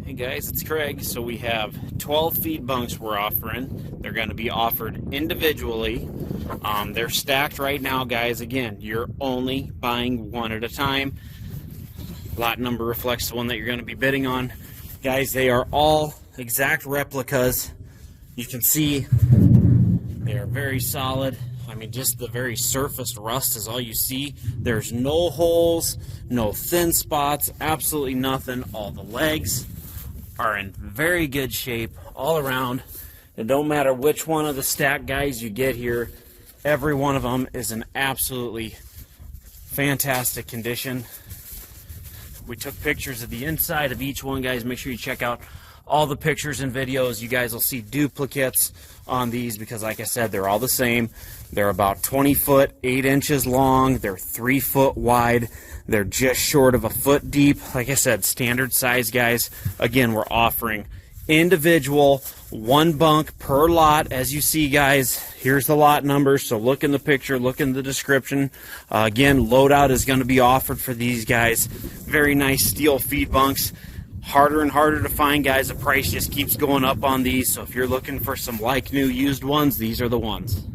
Hey guys, it's Craig. So we have 12 feed bunks we're offering. They're going to be offered individually. They're stacked right now, guys. Again, you're only buying one at a time. Lot number reflects the one that you're going to be bidding on. Guys, they are all exact replicas. You can see they are very solid. I mean, just the very surface rust is all you see. There's no holes, no thin spots, absolutely nothing. All the legs are in very good shape all around. It don't matter which one of the stack guys you get here, every one of them is in absolutely fantastic condition. We took pictures of the inside of each one, guys. Make sure you check out all the pictures and videos. You guys will see duplicates on these because, like I said, they're all the same. They're about 20 foot, 8 inches long. They're 3 foot wide. They're just short of a foot deep. Like I said, standard size, guys. Again, we're offering individual, one bunk per lot. As you see, guys, here's the lot numbers. So look in the picture, look in the description. Again, loadout is going to be offered for these guys. Very nice steel feed bunks. Harder and harder to find, guys. The price just keeps going up on these. So if you're looking for some like new used ones, these are the ones.